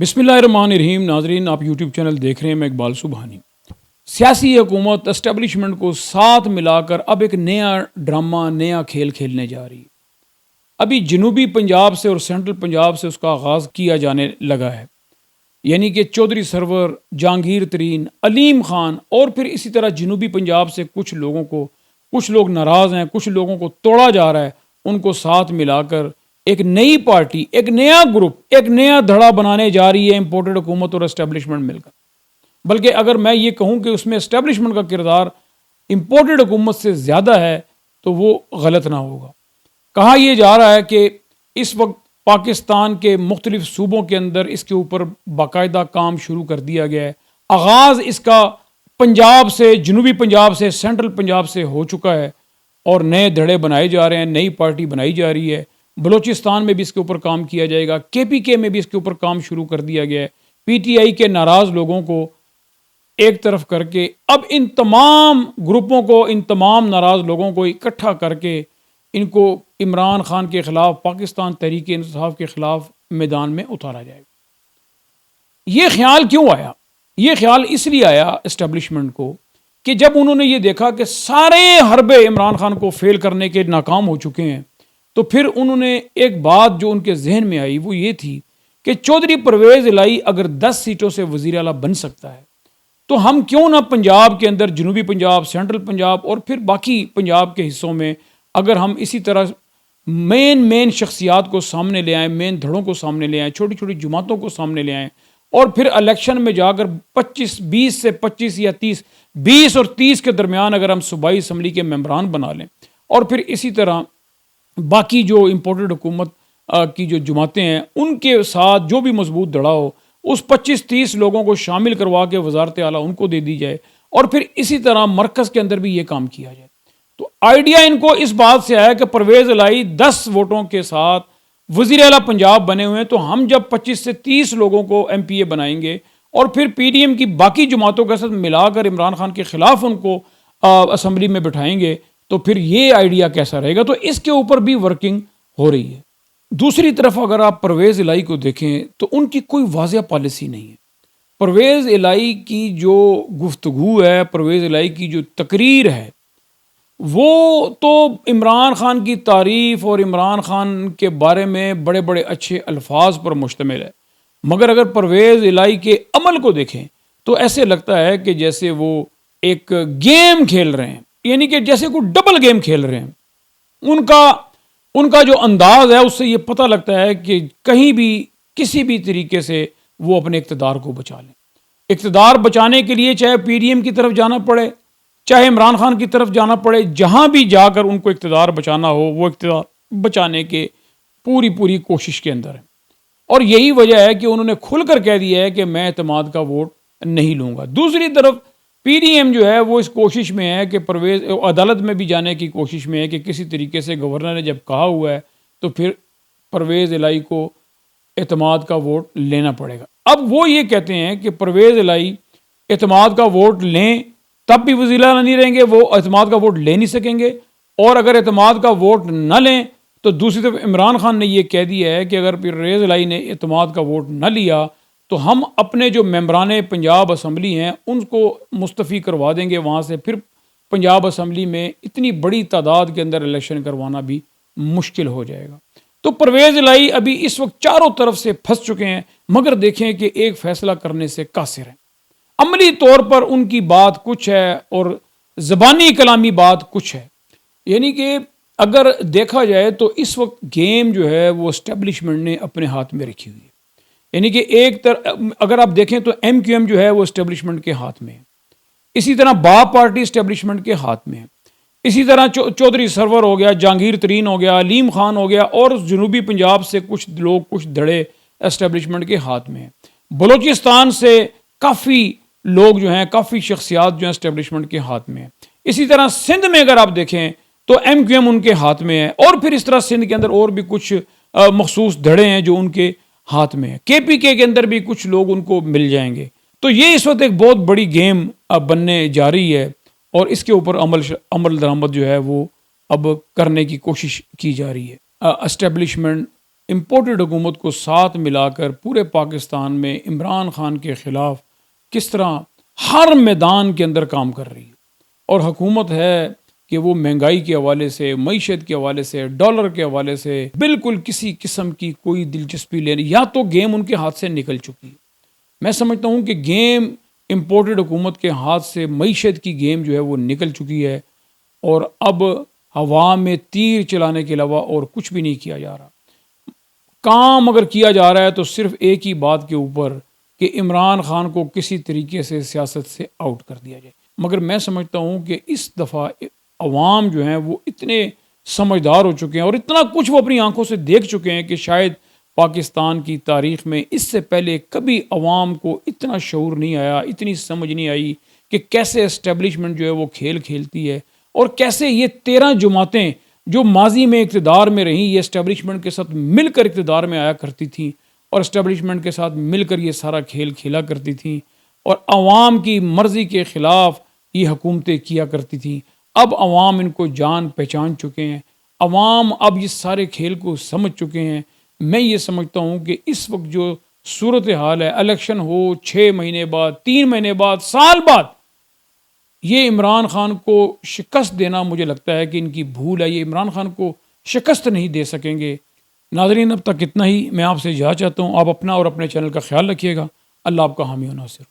بسم اللہ الرحمن الرحیم. ناظرین، آپ یوٹیوب چینل دیکھ رہے ہیں. میں اقبال سبحانی. سیاسی حکومت اسٹیبلشمنٹ کو ساتھ ملا کر اب ایک نیا ڈرامہ، نیا کھیل کھیلنے جا رہی ہے. ابھی جنوبی پنجاب سے اور سینٹرل پنجاب سے اس کا آغاز کیا جانے لگا ہے. یعنی کہ چودھری سرور، جہانگیر ترین، علیم خان، اور پھر اسی طرح جنوبی پنجاب سے کچھ لوگ ناراض ہیں، کچھ لوگوں کو توڑا جا رہا ہے. ان کو ساتھ ملا کر ایک نئی پارٹی، ایک نیا گروپ، ایک نیا دھڑا بنانے جا رہی ہے امپورٹڈ حکومت اور اسٹیبلشمنٹ مل کر. بلکہ اگر میں یہ کہوں کہ اس میں اسٹیبلشمنٹ کا کردار امپورٹڈ حکومت سے زیادہ ہے تو وہ غلط نہ ہوگا. کہا یہ جا رہا ہے کہ اس وقت پاکستان کے مختلف صوبوں کے اندر اس کے اوپر باقاعدہ کام شروع کر دیا گیا ہے. آغاز اس کا پنجاب سے، جنوبی پنجاب سے، سینٹرل پنجاب سے ہو چکا ہے اور نئے دھڑے بنائے جا رہے ہیں، نئی پارٹی بنائی جا رہی ہے. بلوچستان میں بھی اس کے اوپر کام کیا جائے گا. KPK میں بھی اس کے اوپر کام شروع کر دیا گیا ہے. PTI کے ناراض لوگوں کو ایک طرف کر کے اب ان تمام گروپوں کو، ان تمام ناراض لوگوں کو اکٹھا کر کے ان کو عمران خان کے خلاف، پاکستان تحریک انصاف کے خلاف میدان میں اتارا جائے گا. یہ خیال کیوں آیا؟ یہ خیال اس لیے آیا اسٹیبلشمنٹ کو کہ جب انہوں نے یہ دیکھا کہ سارے حربے عمران خان کو فیل کرنے کے ناکام ہو چکے ہیں، تو پھر انہوں نے ایک بات جو ان کے ذہن میں آئی وہ یہ تھی کہ چودھری پرویز الہی اگر 10 سیٹوں سے وزیر اعلیٰ بن سکتا ہے تو ہم کیوں نہ پنجاب کے اندر، جنوبی پنجاب، سینٹرل پنجاب اور پھر باقی پنجاب کے حصوں میں اگر ہم اسی طرح مین شخصیات کو سامنے لے آئیں، مین دھڑوں کو سامنے لے آئیں، چھوٹی چھوٹی جماعتوں کو سامنے لے آئیں اور پھر الیکشن میں جا کر 20 سے 25 یا 30، 20 اور 30 کے درمیان اگر ہم صوبائی اسمبلی کے ممبران بنا لیں اور پھر اسی طرح باقی جو امپورٹڈ حکومت کی جو جماعتیں ہیں ان کے ساتھ جو بھی مضبوط دھڑا ہو، اس 25-30 لوگوں کو شامل کروا کے وزارت اعلیٰ ان کو دے دی جائے اور پھر اسی طرح مرکز کے اندر بھی یہ کام کیا جائے. تو آئیڈیا ان کو اس بات سے آیا کہ پرویز الہی 10 ووٹوں کے ساتھ وزیر اعلیٰ پنجاب بنے ہوئے ہیں، تو ہم جب 25 سے 30 لوگوں کو MPA بنائیں گے اور پھر PDM کی باقی جماعتوں کے ساتھ ملا کر عمران خان کے خلاف ان کو اسمبلی میں بٹھائیں گے تو پھر یہ آئیڈیا کیسا رہے گا. تو اس کے اوپر بھی ورکنگ ہو رہی ہے. دوسری طرف اگر آپ پرویز الہی کو دیکھیں تو ان کی کوئی واضح پالیسی نہیں ہے. پرویز الہی کی جو گفتگو ہے، پرویز الہی کی جو تقریر ہے، وہ تو عمران خان کی تعریف اور عمران خان کے بارے میں بڑے بڑے اچھے الفاظ پر مشتمل ہے، مگر اگر پرویز الہی کے عمل کو دیکھیں تو ایسے لگتا ہے کہ جیسے وہ ایک گیم کھیل رہے ہیں، یعنی کہ جیسے کوئی ڈبل گیم کھیل رہے ہیں. ان کا جو انداز ہے اس سے یہ پتہ لگتا ہے کہ کہیں بھی کسی بھی طریقے سے وہ اپنے اقتدار کو بچا لیں. اقتدار بچانے کے لیے چاہے PDM کی طرف جانا پڑے، چاہے عمران خان کی طرف جانا پڑے، جہاں بھی جا کر ان کو اقتدار بچانا ہو وہ اقتدار بچانے کے پوری کوشش کے اندر ہے. اور یہی وجہ ہے کہ انہوں نے کھل کر کہہ دیا ہے کہ میں اعتماد کا ووٹ نہیں لوں گا. دوسری طرف PDM جو ہے وہ اس کوشش میں ہے کہ پرویز عدالت میں بھی جانے کی کوشش میں ہے کہ کسی طریقے سے گورنر نے جب کہا ہوا ہے تو پھر پرویز الہی کو اعتماد کا ووٹ لینا پڑے گا. اب وہ یہ کہتے ہیں کہ پرویز الہی اعتماد کا ووٹ لیں تب بھی وزیر اعلیٰ نہیں رہیں گے، وہ اعتماد کا ووٹ لے نہیں سکیں گے، اور اگر اعتماد کا ووٹ نہ لیں تو دوسری طرف عمران خان نے یہ کہہ دیا ہے کہ اگر پرویز الہی نے اعتماد کا ووٹ نہ لیا تو ہم اپنے جو ممبران پنجاب اسمبلی ہیں ان کو مستعفی کروا دیں گے وہاں سے. پھر پنجاب اسمبلی میں اتنی بڑی تعداد کے اندر الیکشن کروانا بھی مشکل ہو جائے گا. تو پرویز الہی ابھی اس وقت چاروں طرف سے پھنس چکے ہیں، مگر دیکھیں کہ ایک فیصلہ کرنے سے قاصر ہیں. عملی طور پر ان کی بات کچھ ہے اور زبانی کلامی بات کچھ ہے. یعنی کہ اگر دیکھا جائے تو اس وقت گیم جو ہے وہ اسٹیبلشمنٹ نے اپنے ہاتھ میں رکھی ہوئی ہے. یعنی کہ ایک اگر آپ دیکھیں تو MQM جو ہے وہ اسٹیبلشمنٹ کے ہاتھ میں ہے، اسی طرح باپ پارٹی اسٹیبلشمنٹ کے ہاتھ میں ہے، اسی طرح چودھری سرور ہو گیا، جہانگیر ترین ہو گیا، علیم خان ہو گیا، اور جنوبی پنجاب سے کچھ لوگ، کچھ دھڑے اسٹیبلشمنٹ کے ہاتھ میں ہیں. بلوچستان سے کافی لوگ جو ہیں، کافی شخصیات جو ہیں اسٹیبلشمنٹ کے ہاتھ میں ہیں. اسی طرح سندھ میں اگر آپ دیکھیں تو MQM ان کے ہاتھ میں ہے، اور پھر اس طرح سندھ کے اندر اور بھی کچھ مخصوص دھڑے ہیں جو ان کے ہاتھ میں ہے. KPK کے اندر بھی کچھ لوگ ان کو مل جائیں گے. تو یہ اس وقت ایک بہت بڑی گیم بننے جا رہی ہے اور اس کے اوپر عمل درآمد جو ہے وہ اب کرنے کی کوشش کی جا رہی ہے. اسٹیبلشمنٹ امپورٹڈ حکومت کو ساتھ ملا کر پورے پاکستان میں عمران خان کے خلاف کس طرح ہر میدان کے اندر کام کر رہی ہے، اور حکومت ہے کہ وہ مہنگائی کے حوالے سے، معیشت کے حوالے سے، ڈالر کے حوالے سے بالکل کسی قسم کی کوئی دلچسپی لینے، یا تو گیم ان کے ہاتھ سے نکل چکی ہے۔ میں سمجھتا ہوں کہ گیم امپورٹڈ حکومت کے ہاتھ سے، معیشت کی گیم جو ہے وہ نکل چکی ہے، اور اب ہوا میں تیر چلانے کے علاوہ اور کچھ بھی نہیں کیا جا رہا۔ کام اگر کیا جا رہا ہے تو صرف ایک ہی بات کے اوپر کہ عمران خان کو کسی طریقے سے سیاست سے آؤٹ کر دیا جائے، مگر میں سمجھتا ہوں کہ اس دفعہ عوام جو ہیں وہ اتنے سمجھدار ہو چکے ہیں اور اتنا کچھ وہ اپنی آنکھوں سے دیکھ چکے ہیں کہ شاید پاکستان کی تاریخ میں اس سے پہلے کبھی عوام کو اتنا شعور نہیں آیا، اتنی سمجھ نہیں آئی کہ کیسے اسٹیبلشمنٹ جو ہے وہ کھیل کھیلتی ہے، اور کیسے یہ 13 جماعتیں جو ماضی میں اقتدار میں رہیں، یہ اسٹیبلشمنٹ کے ساتھ مل کر اقتدار میں آیا کرتی تھیں اور اسٹیبلشمنٹ کے ساتھ مل کر یہ سارا کھیل کھیلا کرتی تھیں، اور عوام کی مرضی کے خلاف یہ حکومتیں کیا کرتی تھیں۔ اب عوام ان کو جان پہچان چکے ہیں، عوام اب اس سارے کھیل کو سمجھ چکے ہیں۔ میں یہ سمجھتا ہوں کہ اس وقت جو صورتحال ہے، الیکشن ہو 6 مہینے بعد، 3 مہینے بعد، سال بعد، یہ عمران خان کو شکست دینا مجھے لگتا ہے کہ ان کی بھول ہے، یہ عمران خان کو شکست نہیں دے سکیں گے۔ ناظرین، اب تک اتنا ہی، میں آپ سے اجازت چاہتا ہوں۔ آپ اپنا اور اپنے چینل کا خیال رکھیے گا۔ اللہ آپ کا حامی و ناصر۔